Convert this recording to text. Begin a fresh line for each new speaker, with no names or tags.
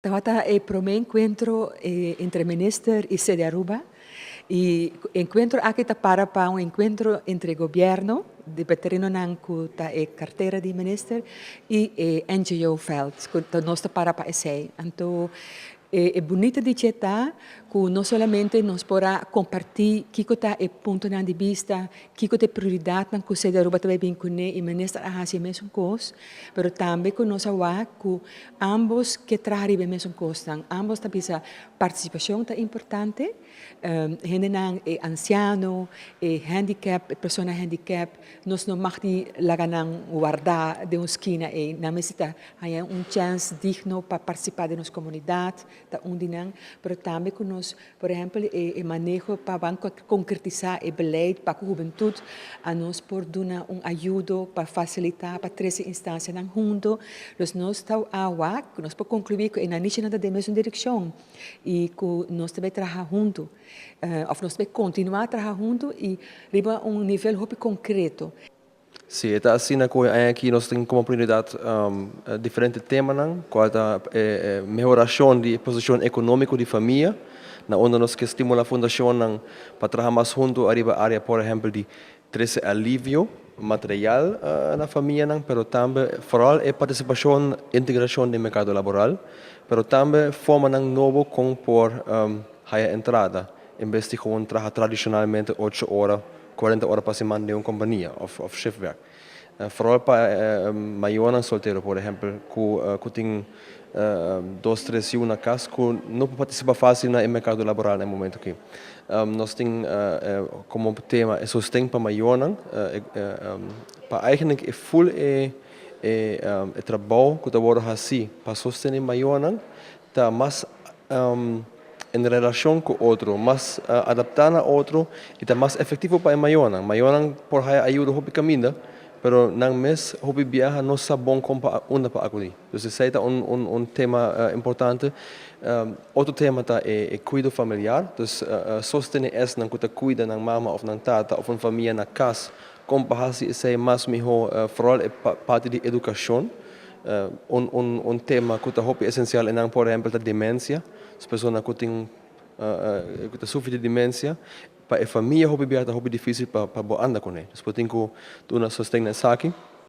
Estaba para mi encuentro entre minister y sede Aruba. Y encuentro aquí para un encuentro entre gobierno, de veterano nanku ta cartera de minister y NGO Feld, que nos para ese. Então, é bonito de chetar que não somente nós podemos compartilhar o que é ponto de vista, o que é prioridade na coisa da Aruba também bem com e ministra a fazer a mesma coisa, mas também que nós sabemos que ambos que trabalham a mesma coisa, ambos também a participação é importante, gente é anciano, handicap, pessoa handicap, nós não podemos guardar de uma esquina e na mesita há chance digno para participar da nossa comunidade, da undinang, mas também que nós, por exemplo, o manejo para concretizar o beleid para a juventude, a nós por dar ajuda para facilitar, para trazer instâncias na junto, nós estamos a que nós podemos concluir que na niche nada da mesma direção e que nós também trabalhamos junto, ou nós também continuar a trabalhar junto e arriba nível muito concreto.
Sim, está assim na coisa aqui nós temos como prioridade diferentes temas, qual é a melhoração da posição econômica de família, na onde nós que estimula a fundação para trabalhar mais junto arriba área, por exemplo, de trazer alívio material na família, mas também foral a participação, integração no mercado laboral, mas também forma novo com por a entrada, em vez de trabalhar tradicionalmente 8 horas 40 horas para semana de uma companhia, ou shiftwerk. Vooral para maiores solteiros, por exemplo, que tem 2, 3 anos na casa, que não participa fácil no mercado laboral no momento aqui. Nós temos como tema o sustento para maiores, para eigenlijk full trabalho que está assim, para sustentar maiores, está mais em relação com outro, mais adaptado a outro e está mais efetivo para maiores. Maiores por ajuda a caminhar, pero não mês hobby viaja não sabe bom como onde para acudir. Então esse é tema importante. Outro tema tá é cuidado familiar. Então sostener esse não que cuida na mama ou na tata ou na família na casa, como para ser mais melhor, vooral parte de educação. Tema que é essencial é, por exemplo, a demência. As pessoas que têm sofrem de demência, para a família é difícil para andar com ele. Então, tem que dar uma sustentação aqui.